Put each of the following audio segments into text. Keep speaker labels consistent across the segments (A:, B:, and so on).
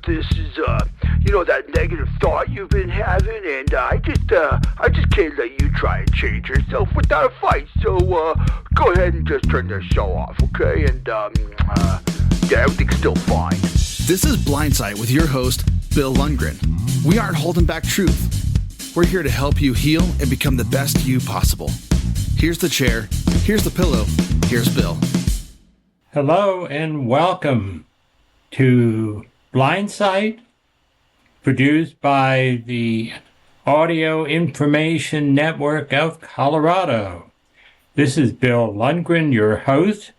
A: this is, that negative thought you've been having, and I just can't let you try and change yourself without a fight. So, go ahead and just turn the show off, okay? And, yeah, everything's still fine.
B: This is Blindsight with your host, Bill Lundgren. We aren't holding back truth. We're here to help you heal and become the best you possible. Here's the chair, here's the pillow, here's Bill.
C: Hello and welcome to Blindsight, produced by the Audio Information Network of Colorado. This is Bill Lundgren, your host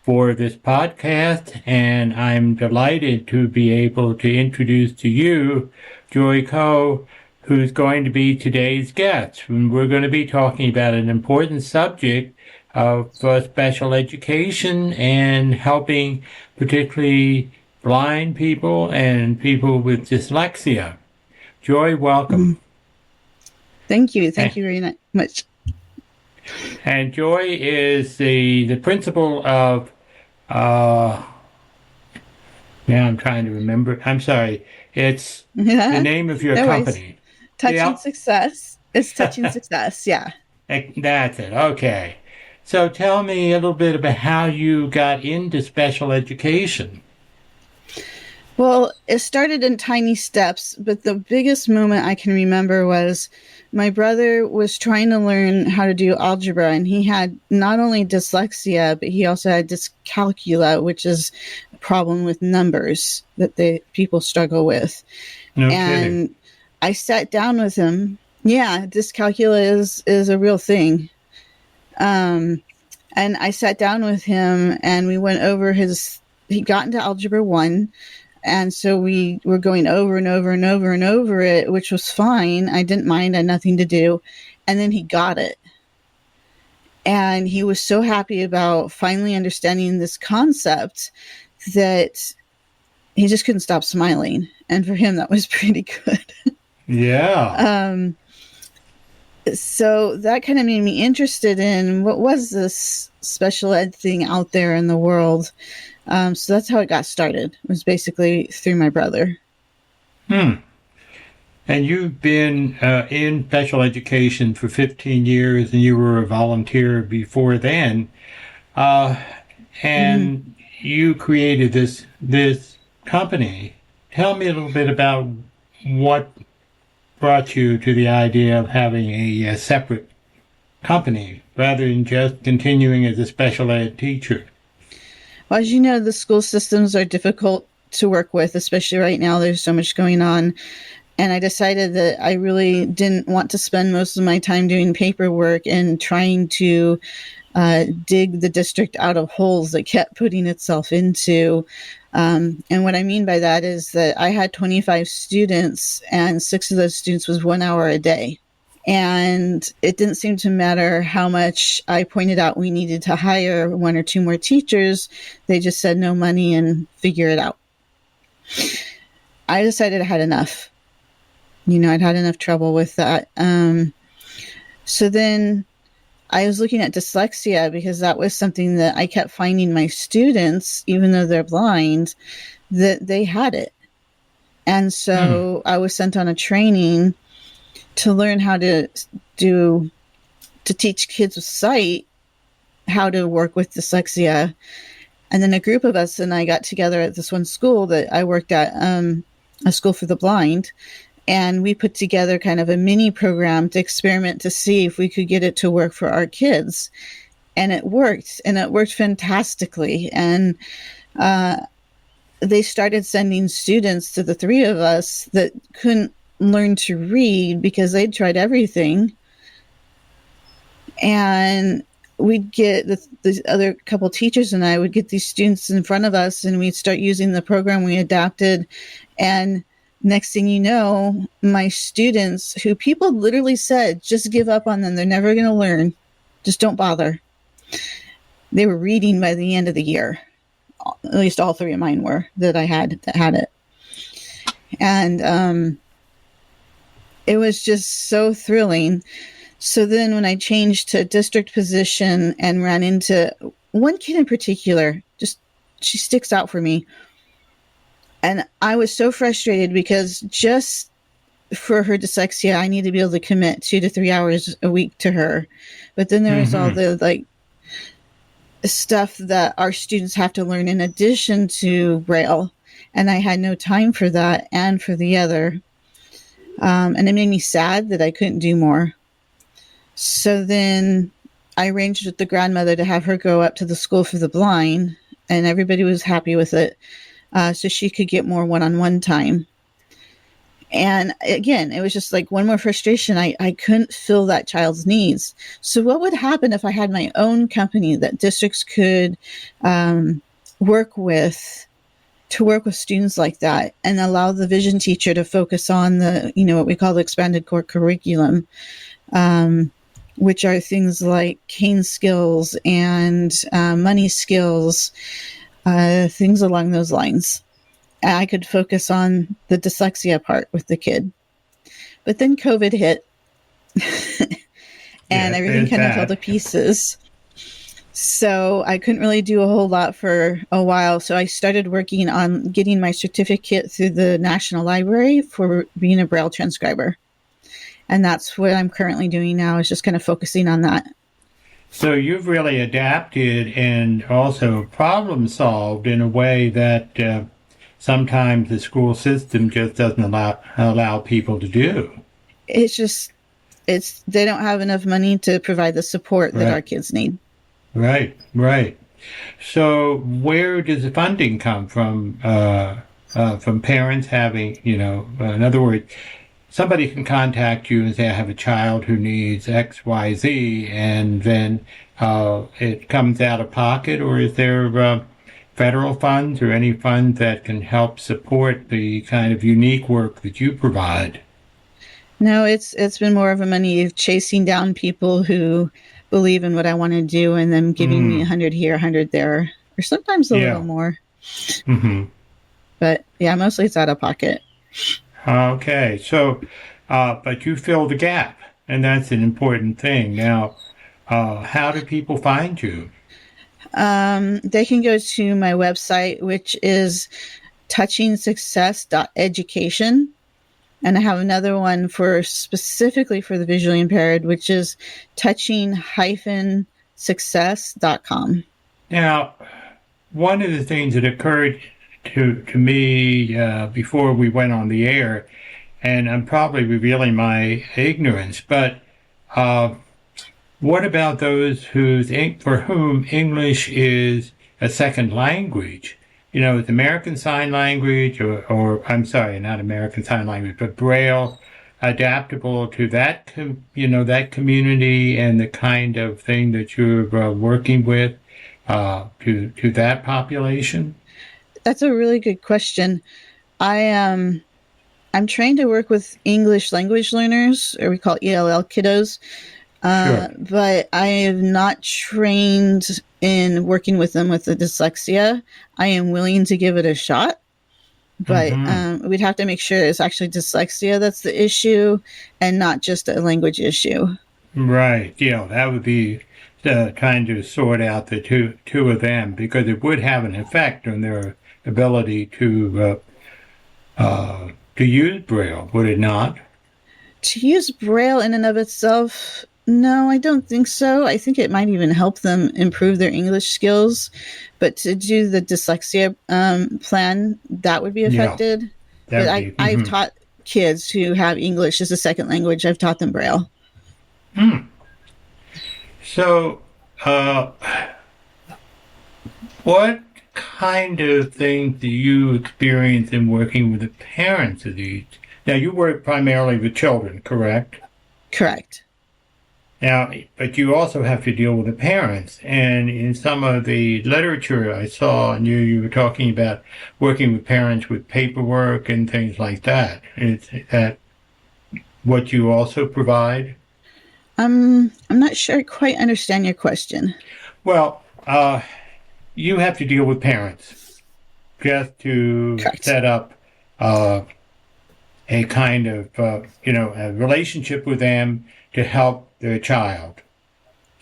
C: for this podcast, and I'm delighted to be able to introduce to you Joy Coe, who's going to be today's guest. And we're going to be talking about an important subject of special education and helping particularly blind people and people with dyslexia. Joy, welcome.
D: Thank you. Thank you very much.
C: And Joy is the principal of, I'm trying to remember. I'm sorry. It's the name of your company.
D: Touching Success. It's Touching Success, yeah.
C: That's it. Okay. So tell me a little bit about how you got into special education.
D: Well, it started in tiny steps, but the biggest moment I can remember was my brother was trying to learn how to do algebra, and he had not only dyslexia, but he also had dyscalculia, which is a problem with numbers that people struggle with.
C: No
D: and
C: kidding.
D: I sat down with him. Yeah, dyscalculia is a real thing. And I sat down with him and we went over he got into Algebra 1. And so we were going over and over and over and over it, which was fine. I didn't mind. I had nothing to do. And then he got it. And he was so happy about finally understanding this concept that he just couldn't stop smiling. And for him, that was pretty good.
C: Yeah.
D: So that kind of made me interested in what was this special ed thing out there in the world. So that's how it got started. It was basically through my brother.
C: And you've been in special education for 15 years, and you were a volunteer before then. And you created this company. Tell me a little bit about what brought you to the idea of having a separate company rather than just continuing as a special ed teacher.
D: Well, as you know, the school systems are difficult to work with, especially right now. There's so much going on. And I decided that I really didn't want to spend most of my time doing paperwork and trying to dig the district out of holes that kept putting itself into. And what I mean by that is that I had 25 students, and 6 of those students was 1 hour a day. And it didn't seem to matter how much I pointed out we needed to hire 1 or 2 more teachers. They just said no money and figure it out. I decided I had enough. I'd had enough trouble with that. So then I was looking at dyslexia because that was something that I kept finding my students, even though they're blind, that they had it. And so I was sent on a training to learn how to teach kids with sight how to work with dyslexia. And then a group of us and I got together at this one school that I worked at, a school for the blind. And we put together kind of a mini program to experiment to see if we could get it to work for our kids. And it worked fantastically. And they started sending students to the 3 of us that couldn't learn to read because they'd tried everything. And we'd get the other couple teachers and I would get these students in front of us and we'd start using the program we adapted. And next thing you know, my students, who people literally said, just give up on them. They're never going to learn. Just don't bother. They were reading by the end of the year. At least all 3 of mine were that had it. And it was just so thrilling. So then when I changed to district position and ran into one kid in particular, she sticks out for me. And I was so frustrated because just for her dyslexia, I need to be able to commit 2 to 3 hours a week to her. But then there was all the like stuff that our students have to learn in addition to Braille. And I had no time for that and for the other. And it made me sad that I couldn't do more. So then I arranged with the grandmother to have her go up to the school for the blind, and everybody was happy with it. So she could get more one-on-one time. And again, it was just like one more frustration. I couldn't fill that child's needs. So what would happen if I had my own company that districts could work with to work with students like that and allow the vision teacher to focus on the, what we call the expanded core curriculum, which are things like cane skills and money skills, things along those lines. I could focus on the dyslexia part with the kid. But then COVID hit and everything kind of fell to pieces. So I couldn't really do a whole lot for a while. So I started working on getting my certificate through the National Library for being a Braille transcriber. And that's what I'm currently doing now, is just kind of focusing on that.
C: So you've really adapted and also problem solved in a way that sometimes the school system just doesn't allow people to do.
D: They don't have enough money to provide the support that our kids need.
C: Right. So where does the funding come from? From parents having, in other words, somebody can contact you and say, I have a child who needs X, Y, Z, and then it comes out of pocket, or is there federal funds or any funds that can help support the kind of unique work that you provide?
D: No, it's been more of a money of chasing down people who believe in what I want to do and them giving me 100 here, 100 there, or sometimes a little more.
C: Mm-hmm.
D: But yeah, mostly it's out of pocket.
C: Okay, so, but you fill the gap, and that's an important thing. Now, how do people find you?
D: They can go to my website, which is touchingsuccess.education. And I have another one specifically for the visually impaired, which is touching-success.com. Now,
C: one of the things that occurred to me before we went on the air, and I'm probably revealing my ignorance, but what about those for whom English is a second language? It's American Sign Language, or I'm sorry, not American Sign Language, but Braille, adaptable to that, that community and the kind of thing that you're working with to that population?
D: That's a really good question. I'm trained to work with English language learners, or we call ELL kiddos.
C: Sure.
D: But I am not trained in working with them with the dyslexia. I am willing to give it a shot, but we'd have to make sure it's actually dyslexia that's the issue and not just a language issue.
C: Right. Yeah, that would be trying to sort out the two of them, because it would have an effect on their ability to use Braille, would it not?
D: To use Braille in and of itself, no, I don't think so. I think it might even help them improve their English skills. But to do the dyslexia plan, that would be affected. Yeah, but I've taught kids who have English as a second language, I've taught them Braille.
C: So, what kind of things do you experience in working with the parents of these? Now, you work primarily with children, correct?
D: Correct.
C: Now, but you also have to deal with the parents. And in some of the literature I saw, and you were talking about working with parents with paperwork and things like that. Is that what you also provide?
D: I'm not sure I quite understand your question.
C: Well, you have to deal with parents just to
D: Correct.
C: Set up a kind of, a relationship with them to help their child.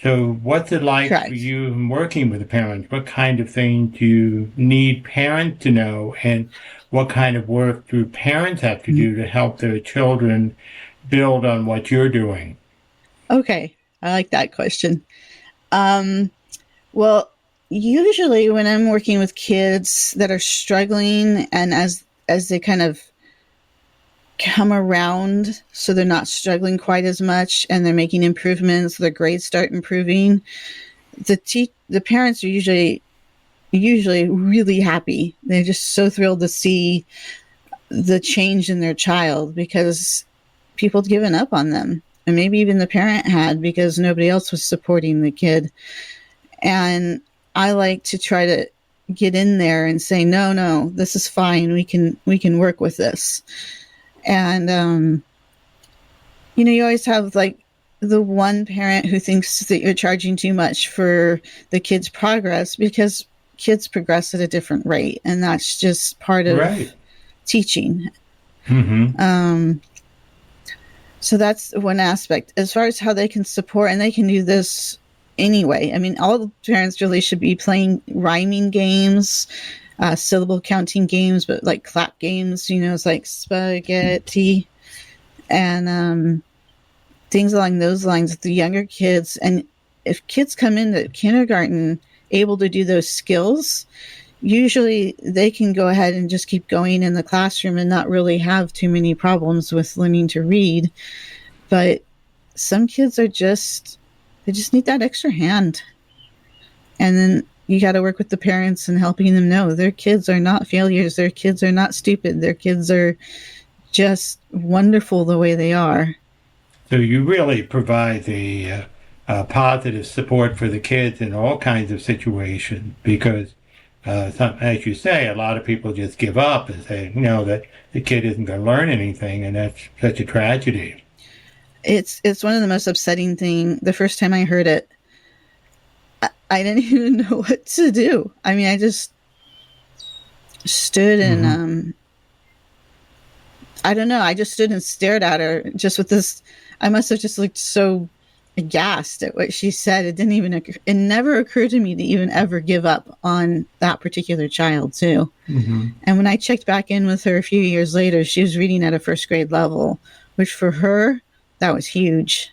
C: So what's it like
D: Correct.
C: for you in working with the parents? What kind of things do you need parents to know, and what kind of work do parents have to do to help their children build on what you're doing?
D: Okay, I like that question. Well, usually when I'm working with kids that are struggling, and as they kind of come around, so they're not struggling quite as much, and they're making improvements, their grades start improving, the parents are usually really happy. They're just so thrilled to see the change in their child, because people had given up on them, and maybe even the parent had, because nobody else was supporting the kid. And I like to try to get in there and say, no, this is fine. We can work with this. And you always have like the one parent who thinks that you're charging too much for the kid's progress, because kids progress at a different rate, and that's just part of teaching. So that's one aspect. As far as how they can support, and they can do this anyway. I mean, all the parents really should be playing rhyming games, syllable counting games, but like clap games, it's like spaghetti and things along those lines with the younger kids. And if kids come into kindergarten able to do those skills, usually they can go ahead and just keep going in the classroom and not really have too many problems with learning to read. But some kids they just need that extra hand. And then you got to work with the parents and helping them know their kids are not failures. Their kids are not stupid. Their kids are just wonderful the way they are.
C: So you really provide the positive support for the kids in all kinds of situations, because as you say, a lot of people just give up and say, that the kid isn't going to learn anything, and that's such a tragedy.
D: It's one of the most upsetting things. The first time I heard it, I didn't even know what to do. I mean, I just stood and I don't know. I just stood and stared at her, just with this. I must have just looked so aghast at what she said. It never occurred to me to even ever give up on that particular child too. And when I checked back in with her a few years later, she was reading at a first grade level, which for her, that was huge.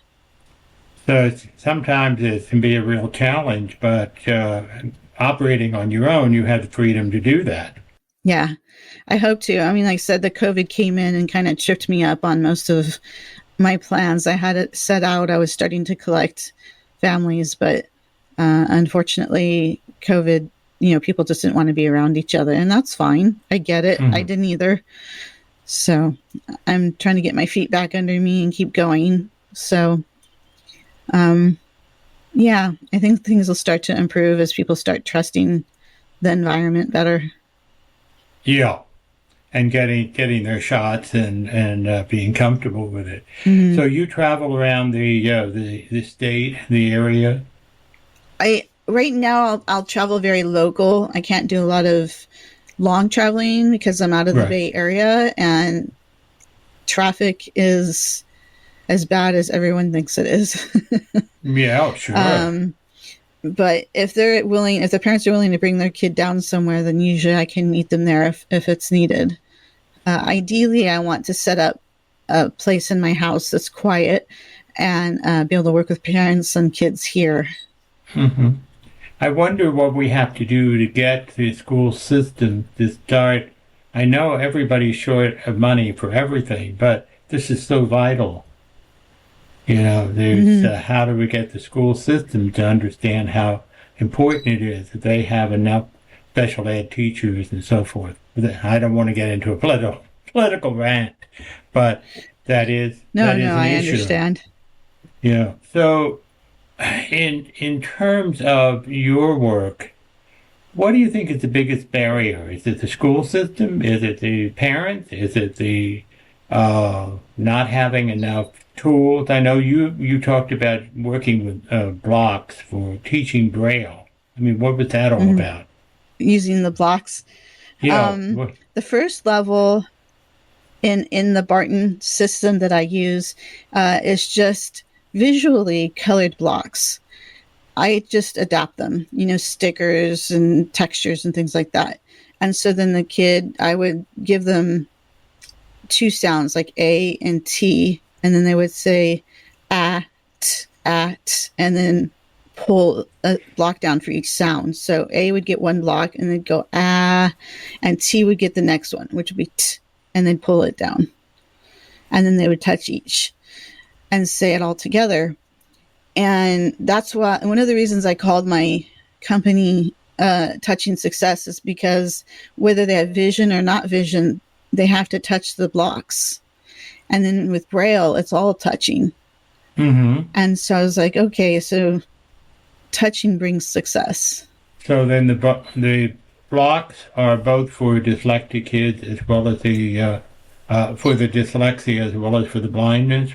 C: So sometimes it can be a real challenge, but operating on your own, you have the freedom to do that.
D: Yeah, I hope to. I mean, like I said, the COVID came in and kind of tripped me up on most of my plans. I had it set out. I was starting to collect families, but unfortunately, COVID, people just didn't want to be around each other, and that's fine. I get it. I didn't either. So I'm trying to get my feet back under me and keep going. So, yeah, I think things will start to improve as people start trusting the environment better.
C: Yeah, and getting their shots and being comfortable with it. So you travel around the state, the area.
D: Right now I'll travel very local. I can't do a lot of long traveling because I'm out of the Bay Area, and traffic is as bad as everyone thinks it is.
C: Yeah, sure.
D: But if the parents are willing to bring their kid down somewhere, then usually I can meet them there if it's needed. Ideally, I want to set up a place in my house that's quiet and be able to work with parents and kids here.
C: I wonder what we have to do to get the school system to start. I know everybody's short of money for everything, but this is so vital. There's how do we get the school system to understand how important it is that they have enough special ed teachers and so forth. I don't want to get into a political rant, but that is an issue.
D: I understand.
C: Yeah. So, in terms of your work, what do you think is the biggest barrier? Is it the school system? Is it the parents? Is it the not having enough tools? I know you talked about working with blocks for teaching Braille. I mean, what was that all about?
D: Using the blocks. The first level in the Barton system that I use is just visually colored blocks. I just adapt them, stickers and textures and things like that. And so then the kid, I would give them two sounds like A and T, and then they would say at, and then pull a block down for each sound. So A would get one block and then go ah, and T would get the next one, which would be t, and then pull it down. And then they would touch each and say it all together. And that's why one of the reasons I called my company Touching Success is because whether they have vision or not vision, they have to touch the blocks. And then with Braille, it's all touching.
C: Mm-hmm.
D: And so I was like, okay, so touching brings success.
C: So then the blocks are both for dyslexic kids as well as for the dyslexia as well as for the blindness?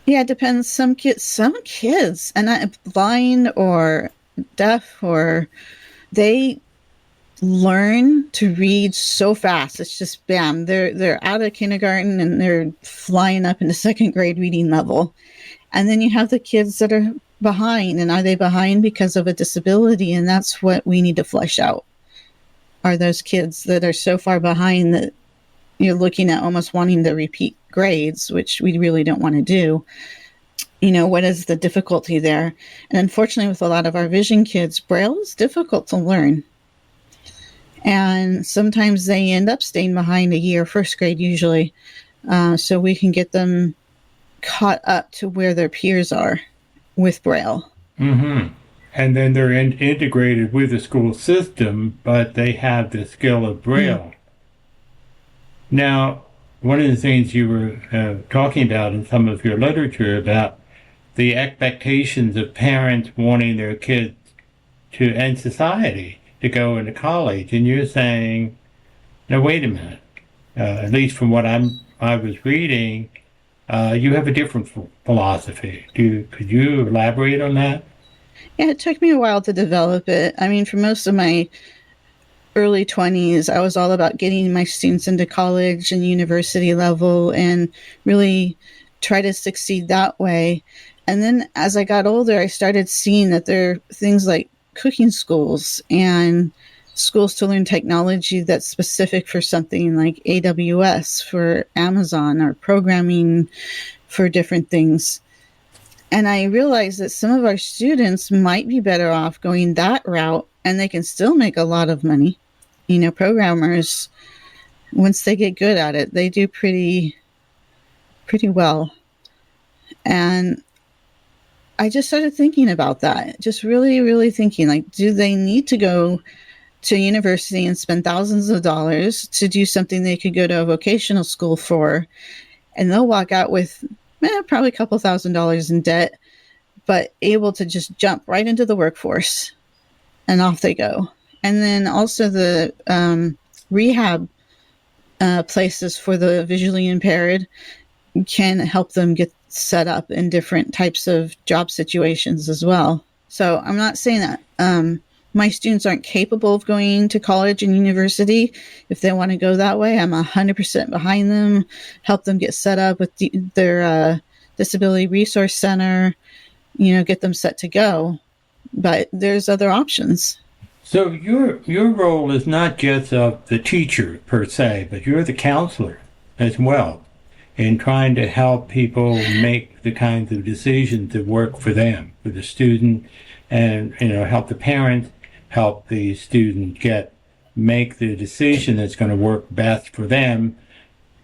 D: Yeah, it depends. Some kids, and not blind or deaf, or they learn to read so fast. It's just bam, they're out of kindergarten and they're flying up into second grade reading level. And then you have the kids that are behind, and are they behind because of a disability? And that's what we need to flesh out. Are those kids that are so far behind that you're looking at almost wanting to repeat grades, which we really don't want to do. What is the difficulty there? And unfortunately, with a lot of our vision kids, Braille is difficult to learn. And sometimes they end up staying behind a year, first grade usually, so we can get them caught up to where their peers are with Braille.
C: Mm-hmm. And then they're integrated with the school system, but they have the skill of Braille. Mm-hmm. Now, one of the things you were talking about in some of your literature about the expectations of parents wanting their kids and society to go into college, and you're saying, now wait a minute. At least from what I was reading, you have a different philosophy. Could you elaborate on that?
D: Yeah, it took me a while to develop it. I mean, for most of my early 20s, I was all about getting my students into college and university level and really try to succeed that way. And then as I got older, I started seeing that there are things like cooking schools and schools to learn technology that's specific for something like AWS for Amazon, or programming for different things. And I realized that some of our students might be better off going that route, and they can still make a lot of money. Programmers, once they get good at it, they do pretty well. And I just started thinking about that, just really, really thinking, like, do they need to go to university and spend thousands of dollars to do something they could go to a vocational school for, and they'll walk out with probably a couple $1,000s in debt, but able to just jump right into the workforce and off they go. And then also the rehab places for the visually impaired can help them get set up in different types of job situations as well. So I'm not saying that my students aren't capable of going to college and university. If they want to go that way, I'm 100% behind them, help them get set up with their Disability Resource Center, get them set to go. But there's other options.
C: So your role is not just of the teacher per se, but you're the counselor as well, in trying to help people make the kinds of decisions that work for them, for the student, and help the parents, help the student make the decision that's going to work best for them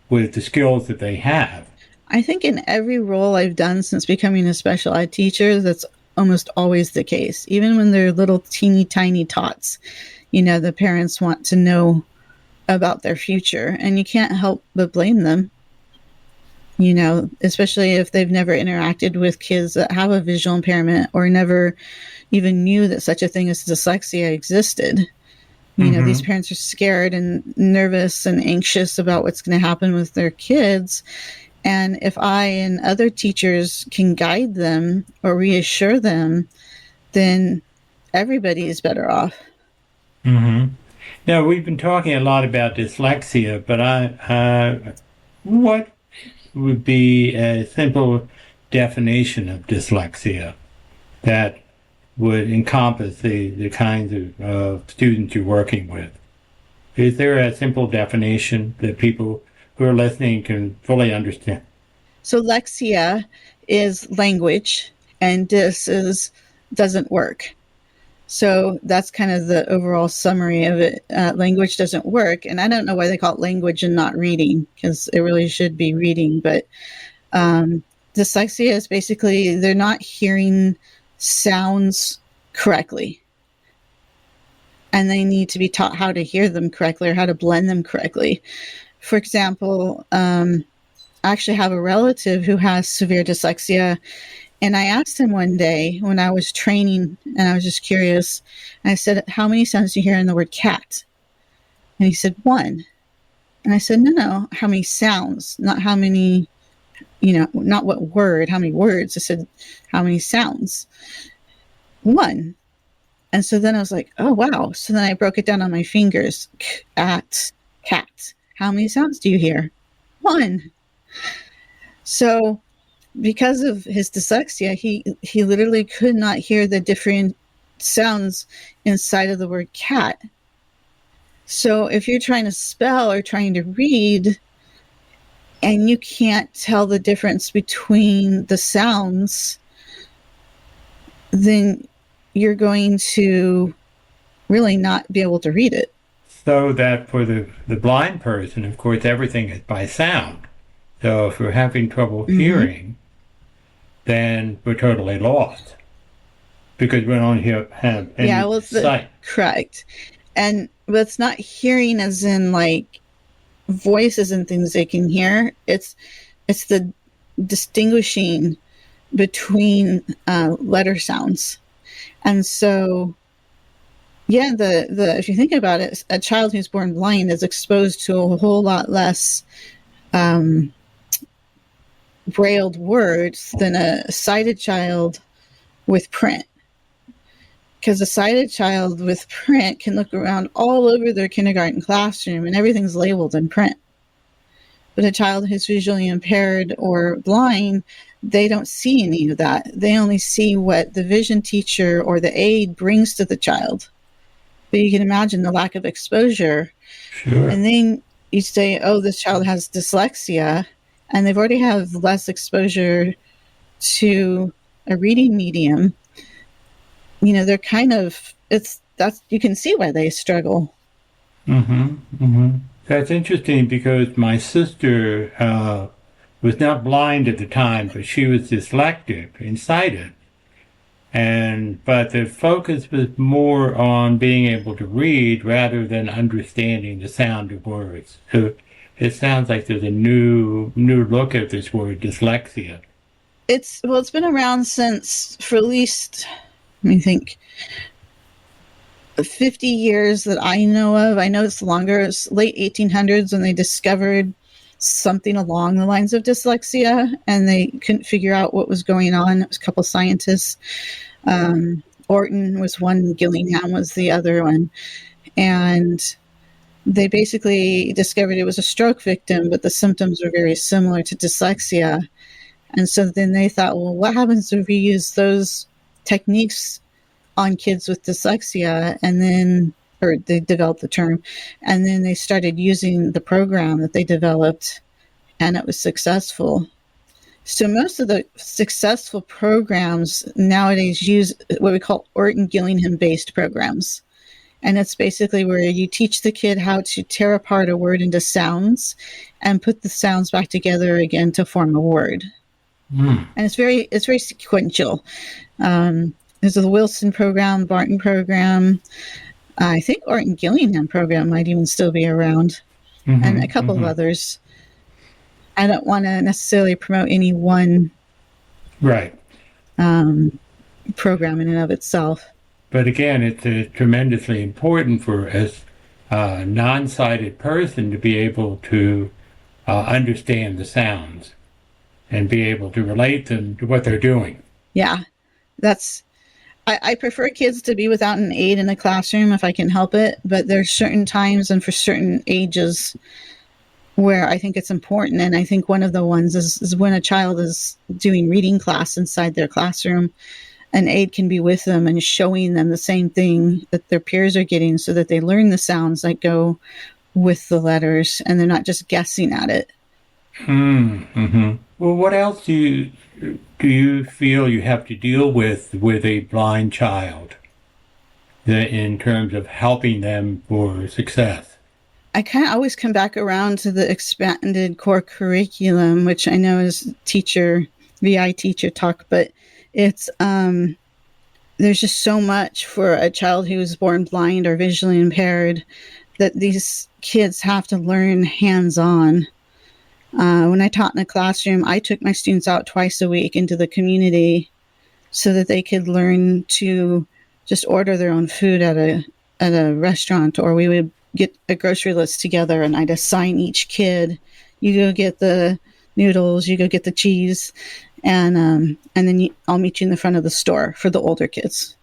C: with the skills that they have.
D: I think in every role I've done since becoming a special ed teacher, that's almost always the case. Even when they're little teeny tiny tots, the parents want to know about their future, and you can't help but blame them. Especially if they've never interacted with kids that have a visual impairment or never even knew that such a thing as dyslexia existed. These parents are scared and nervous and anxious about what's going to happen with their kids. And if I and other teachers can guide them or reassure them, then everybody is better off.
C: Mm-hmm. Now, we've been talking a lot about dyslexia, but what would be a simple definition of dyslexia that would encompass the kinds of students you're working with? Is there a simple definition that people who are listening can fully understand?
D: So Lexia is language, and doesn't work. So that's kind of the overall summary of it. Language doesn't work, and I don't know why they call it language and not reading, because it really should be reading. But dyslexia is basically they're not hearing sounds correctly, and they need to be taught how to hear them correctly or how to blend them correctly. For example, I actually have a relative who has severe dyslexia, and I asked him one day when I was training, and I was just curious, and I said, how many sounds do you hear in the word cat? And he said, one. And I said, no, how many sounds, not how many, not what word, how many words. I said, how many sounds? One. And so then I was like, oh, wow. So then I broke it down on my fingers. Cat, cat. How many sounds do you hear? One. So because of his dyslexia, he literally could not hear the different sounds inside of the word cat. So if you're trying to spell or trying to read and you can't tell the difference between the sounds, then you're going to really not be able to read it.
C: So that for the blind person, of course, everything is by sound. So if we're having trouble hearing, then we're totally lost because we don't have any sight.
D: Correct. But it's not hearing as in like voices and things they can hear. It's the distinguishing between letter sounds. And so, yeah, the if you think about it, a child who's born blind is exposed to a whole lot less brailled words than a sighted child with print. Because a sighted child with print can look around all over their kindergarten classroom and everything's labeled in print. But a child who's visually impaired or blind, they don't see any of that. They only see what the vision teacher or the aide brings to the child. But you can imagine the lack of exposure.
C: Sure.
D: And then you say, oh, this child has dyslexia, and they've already have less exposure to a reading medium. They're kind of, you can see why they struggle.
C: That's interesting because my sister was not blind at the time, but she was dyslexic and sighted. But the focus was more on being able to read rather than understanding the sound of words. So it sounds like there's a new look at this word, dyslexia.
D: It's been around since, for at least, let me think, 50 years that I know of. I know it's longer. It's late 1800s when they discovered something along the lines of dyslexia, and they couldn't figure out what was going on. It was a couple scientists. Orton was one, Gillingham was the other one. And they basically discovered it was a stroke victim, but the symptoms were very similar to dyslexia. And so then they thought, well, what happens if we use those techniques on kids with dyslexia? Or they developed the term, and then they started using the program that they developed, and it was successful. So most of the successful programs nowadays use what we call Orton-Gillingham-based programs. And it's basically where you teach the kid how to tear apart a word into sounds and put the sounds back together again to form a word. And it's very sequential. There's the Wilson program, Barton program. I think Orton-Gillingham program might even still be around, and a couple of others. I don't want to necessarily promote any one program in and of itself.
C: But again, it's tremendously important for a non-sighted person to be able to understand the sounds and be able to relate them to what they're doing.
D: Yeah, I prefer kids to be without an aid in the classroom if I can help it, but there's certain times and for certain ages where I think it's important. And I think one of the ones is when a child is doing reading class inside their classroom, an aide can be with them and showing them the same thing that their peers are getting so that they learn the sounds that go with the letters and they're not just guessing at it.
C: Mm-hmm. Well, what else do you feel you have to deal with a blind child in terms of helping them for success?
D: I kind of always come back around to the expanded core curriculum, which I know is VI teacher talk, but it's there's just so much for a child who was born blind or visually impaired that these kids have to learn hands-on. When I taught in a classroom, I took my students out twice a week into the community so that they could learn to just order their own food at a restaurant, or we would get a grocery list together and I'd assign each kid, you go get the noodles, you go get the cheese, and then I'll meet you in the front of the store for the older kids.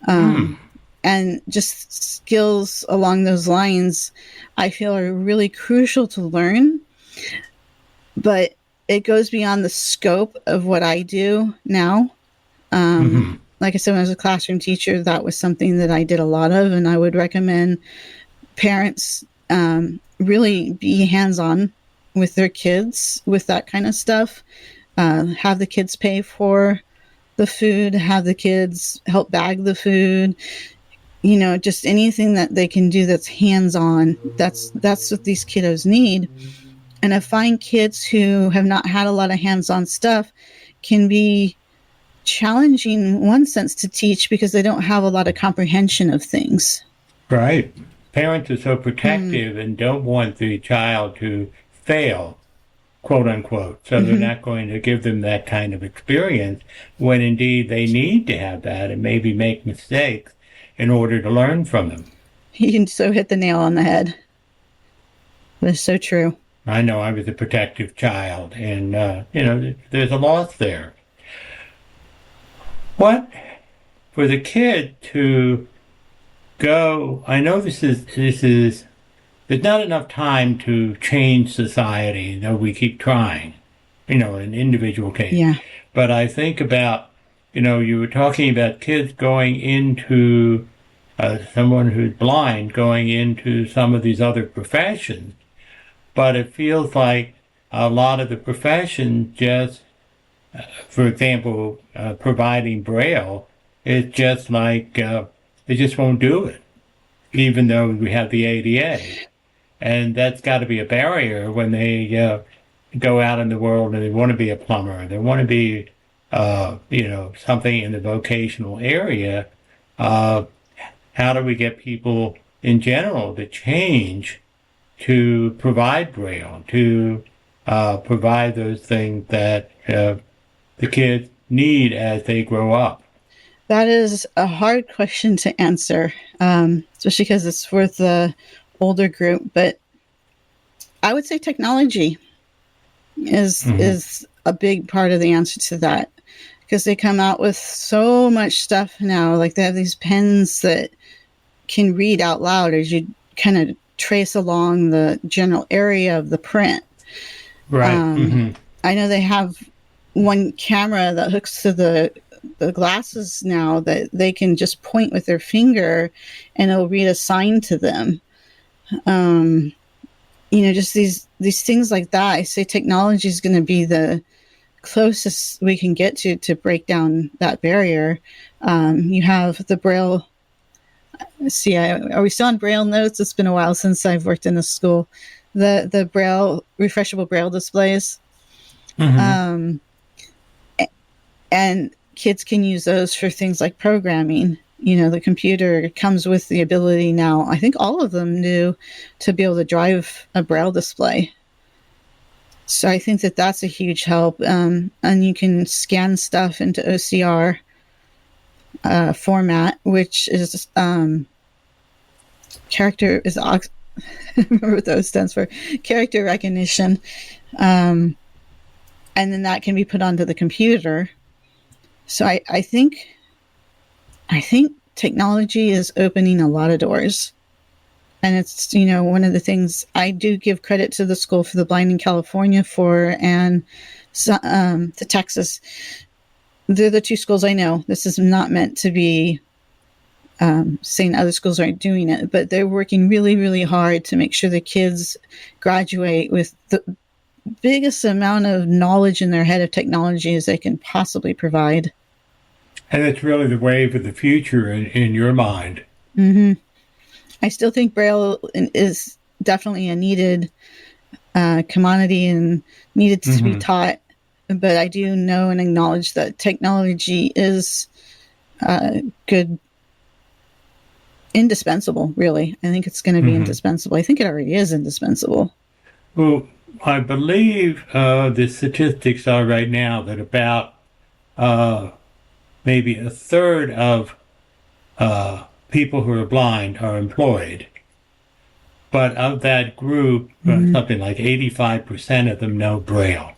D: And just skills along those lines, I feel are really crucial to learn, but it goes beyond the scope of what I do now. Like I said, when I was a classroom teacher, that was something that I did a lot of, and I would recommend parents really be hands-on with their kids with that kind of stuff. Have the kids pay for the food, have the kids help bag the food, just anything that they can do that's hands-on. That's what these kiddos need. And I find kids who have not had a lot of hands-on stuff can be challenging in one sense to teach because they don't have a lot of comprehension of things.
C: Right. Parents are so protective and don't want the child to fail, quote unquote. So they're not going to give them that kind of experience when indeed they need to have that and maybe make mistakes in order to learn from them.
D: You can so hit the nail on the head. That's so true.
C: I know I was a protective child, and, there's a loss there. What, for the kid to go, I know there's not enough time to change society, though we keep trying, in individual case.
D: Yeah.
C: But I think about, you were talking about kids going into, someone who's blind going into some of these other professions, but it feels like a lot of the professions just, for example, providing Braille, it's just like they just won't do it, even though we have the ADA. And that's got to be a barrier when they go out in the world and they want to be a plumber, they want to be, something in the vocational area. How do we get people in general to change to provide Braille, to provide those things that the kids need as they grow up?
D: That is a hard question to answer, especially because it's for the older group. But I would say technology is a big part of the answer to that, because they come out with so much stuff now. Like they have these pens that can read out loud as you kind of trace along the general area of the print.
C: Right.
D: I know they have one camera that hooks to the glasses now that they can just point with their finger and it'll read a sign to them. Just these things like that. I say technology is going to be the closest we can get to break down that barrier. You have the Braille. See, are we still on Braille notes? It's been a while since I've worked in a school. The Braille, refreshable Braille displays. And kids can use those for things like programming. The computer comes with the ability now, I think all of them do, to be able to drive a Braille display. So I think that that's a huge help. And you can scan stuff into OCR format, which is character is I remember what those stands for, character recognition. And then that can be put onto the computer. So I think technology is opening a lot of doors. And it's, one of the things I do give credit to the School for the Blind in California for, and to Texas. they're the two schools I know. This is not meant to be saying other schools aren't doing it, but they're working really, really hard to make sure the kids graduate with the biggest amount of knowledge in their head of technology as they can possibly provide.
C: And it's really the wave of the future in your mind.
D: Mm-hmm. I still think Braille is definitely a needed commodity and needed to be taught. But I do know and acknowledge that technology is good, indispensable, really. I think it's going to be indispensable. I think it already is indispensable.
C: Well, I believe the statistics are right now that about maybe a third of people who are blind are employed. But of that group, something like 85% of them know Braille,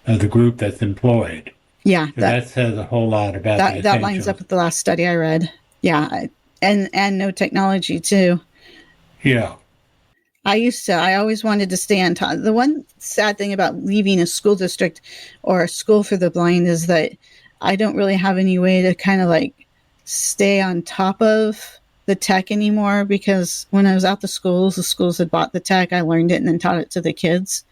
C: of the group that's employed.
D: Yeah.
C: So that says a whole lot about the
D: that lines up with the last study I read. Yeah. And no technology, too.
C: Yeah.
D: I always wanted to stay on top. The one sad thing about leaving a school district or a school for the blind is that I don't really have any way to kind of like stay on top of the tech anymore, because when I was at the schools had bought the tech. I learned it and then taught it to the kids.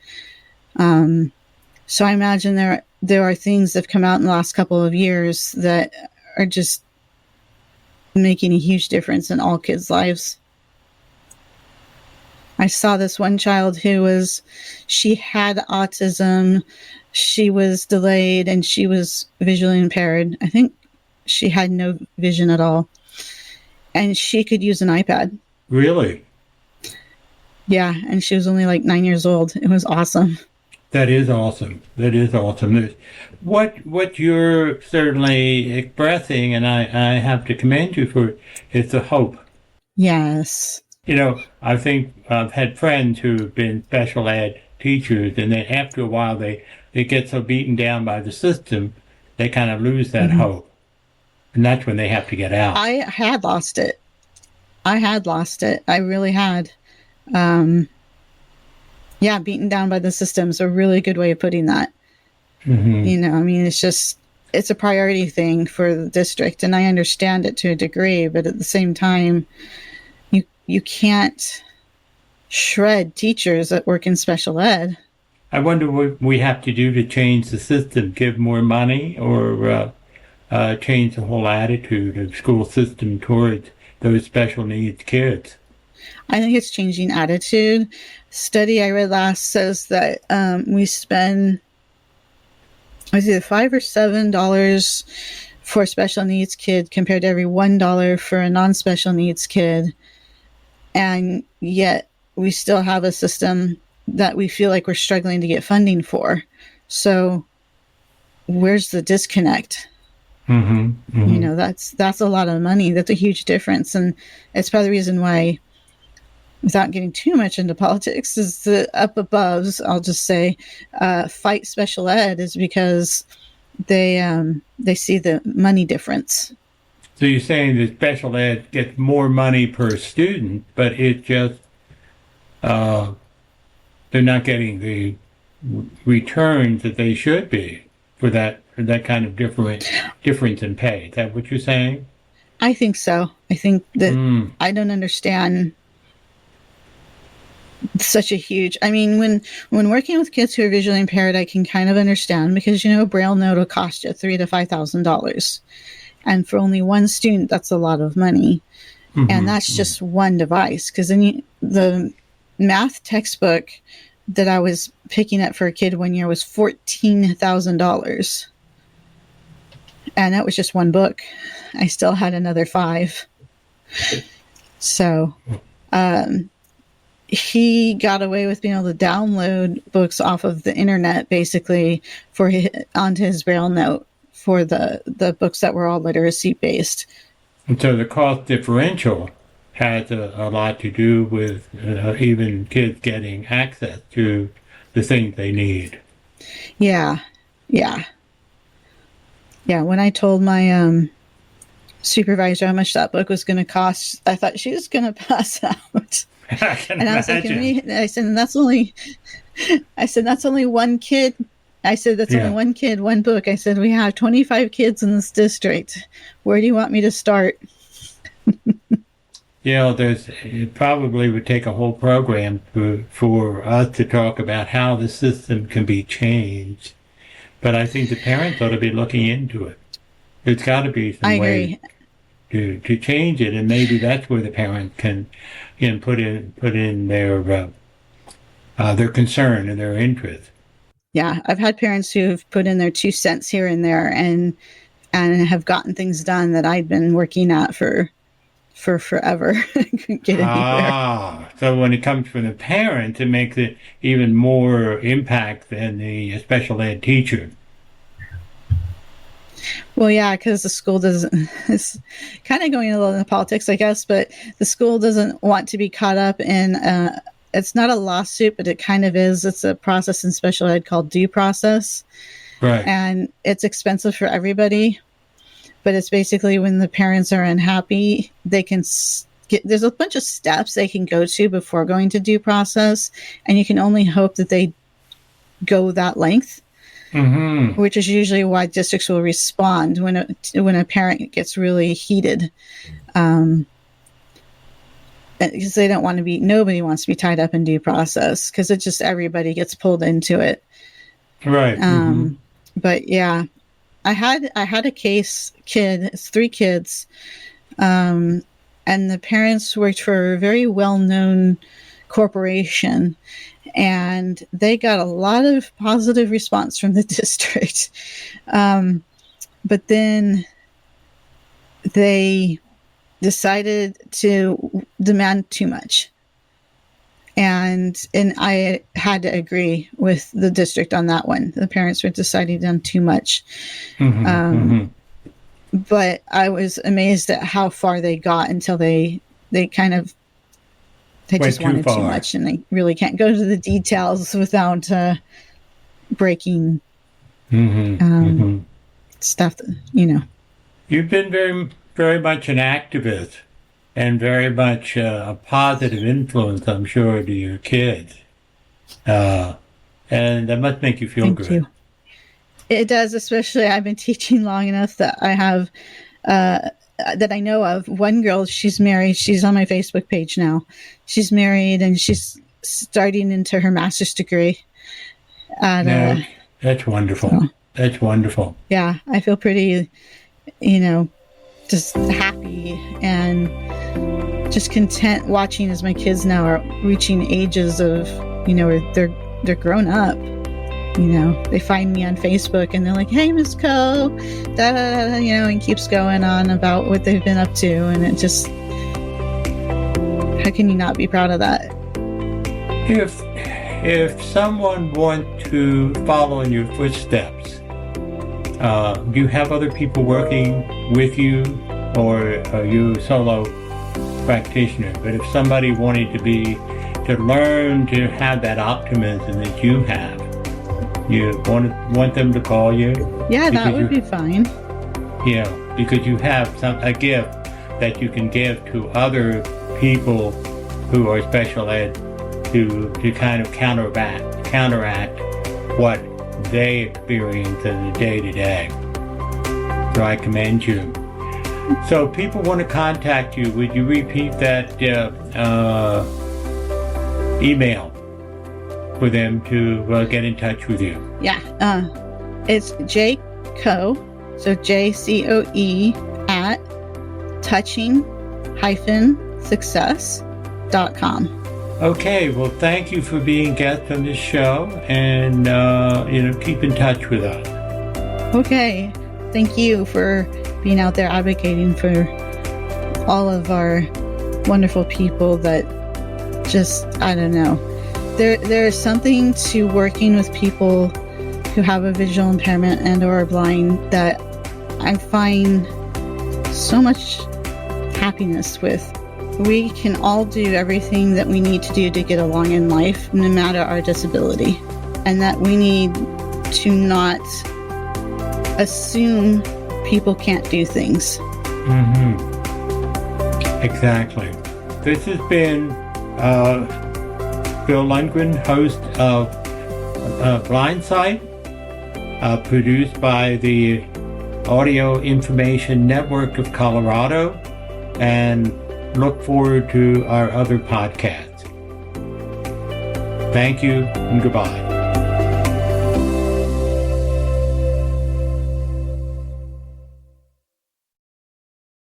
D: So I imagine there are things that have come out in the last couple of years that are just making a huge difference in all kids' lives. I saw this one child she had autism, she was delayed, and she was visually impaired. I think she had no vision at all. And she could use an iPad.
C: Really?
D: Yeah, and she was only like 9 years old. It was awesome.
C: That is awesome. That is awesome. What you're certainly expressing, and I have to commend you for, is the hope.
D: Yes.
C: You know, I think I've had friends who've been special ed teachers, and then after a while they get so beaten down by the system, they kind of lose that hope. And that's when they have to get out.
D: I had lost it. I really had. Yeah, beaten down by the system is a really good way of putting that. You know, I mean, it's a priority thing for the district, and I understand it to a degree, but at the same time, you can't shred teachers that work in special ed.
C: I wonder what we have to do to change the system, give more money, or change the whole attitude of school system towards those special needs kids.
D: I think it's changing attitude. Study I read last says that we spend either $5 or $7 for a special needs kid compared to every $1 for a non-special needs kid. And yet we still have a system that we feel like we're struggling to get funding for. So where's the disconnect? You know, that's a lot of money. That's a huge difference. And it's part of the reason why, without getting too much into politics, is the up aboves, I'll just say, fight special ed, is because they see the money difference.
C: So you're saying that special ed gets more money per student, but it just, they're not getting the returns that they should be for that kind of difference in pay. Is that what you're saying?
D: I think so. I think that I don't understand such a huge, I mean, when working with kids who are visually impaired, I can kind of understand, because, you know, a Braille note will cost you $3,000 to $5,000. And for only one student, that's a lot of money. And that's just one device. Because then the math textbook that I was picking up for a kid one year was $14,000. And that was just one book. I still had another 5. So he got away with being able to download books off of the internet, basically, onto his Braille note for the books that were all literacy based.
C: And so the cost differential has a lot to do with even kids getting access to the things they need.
D: Yeah. When I told my supervisor how much that book was going to cost, I thought she was going to pass out.
C: I can
D: and I was like, I said, that's only one kid I said, that's
C: Yeah.
D: only one kid, one book. I said, we have 25 kids in this district. Where do you want me to start?
C: It probably would take a whole program for us to talk about how the system can be changed. But I think the parents ought to be looking into it. There's got to be some way to change it, and maybe that's where the parent can put in their concern and their interest.
D: Yeah, I've had parents who've put in their 2 cents here and there and have gotten things done that I've been working at for forever. Couldn't get anywhere.
C: So when it comes from the parent, it makes it even more impact than the special ed teacher.
D: Well, yeah, because the school doesn't, it's kind of going a little into politics, I guess, but the school doesn't want to be caught up in, it's not a lawsuit, but it kind of is. It's a process in special ed called due process.
C: Right.
D: And it's expensive for everybody. But it's basically when the parents are unhappy, they can there's a bunch of steps they can go to before going to due process. And you can only hope that they go that length, which is usually why districts will respond when a parent gets really heated. Because they don't want to nobody wants to be tied up in due process because it just, everybody gets pulled into it.
C: Right.
D: But yeah. I had a it's 3 kids, and the parents worked for a very well-known corporation, and they got a lot of positive response from the district. But then they decided to demand too much. And I had to agree with the district on that one. The parents were deciding on too much. But I was amazed at how far they got until they just wanted too much, and they really can't go to the details without breaking stuff that,
C: You've been very, very much an activist. And very much a positive influence, I'm sure, to your kids. And that must make you feel good. Thank you.
D: It does, especially I've been teaching long enough that I have, that I know of. One girl, she's married. She's on my Facebook page now. She's married and she's starting into her master's degree.
C: That's wonderful. So, that's wonderful.
D: Yeah, I feel pretty, just happy and just content watching as my kids now are reaching ages of, where they're grown up. They find me on Facebook and they're like, "Hey, Miss Co," and keeps going on about what they've been up to, and it just, how can you not be proud of that?
C: If someone wants to follow in your footsteps, do you have other people working with you, or are you a solo practitioner? But if somebody wanted to learn to have that optimism that you have, you want them to call you?
D: Yeah, that would be fine.
C: Yeah, because you have a gift that you can give to other people who are special ed to kind of counteract what they experience in the day-to-day. So I commend you. So people want to contact you. Would you repeat that email for them to get in touch with you?
D: Yeah. It's jcoe, so JCOE at touching-success.com.
C: Okay, well, thank you for being a guest on this show, and keep in touch with us.
D: Okay, thank you for being out there advocating for all of our wonderful people that just, I don't know. There's something to working with people who have a visual impairment and or are blind that I find so much happiness with. We can all do everything that we need to do to get along in life, no matter our disability. And that we need to not assume people can't do things.
C: Exactly. This has been Bill Lundgren, host of Blindsight, produced by the Audio Information Network of Colorado, and look forward to our other podcasts. Thank you and goodbye.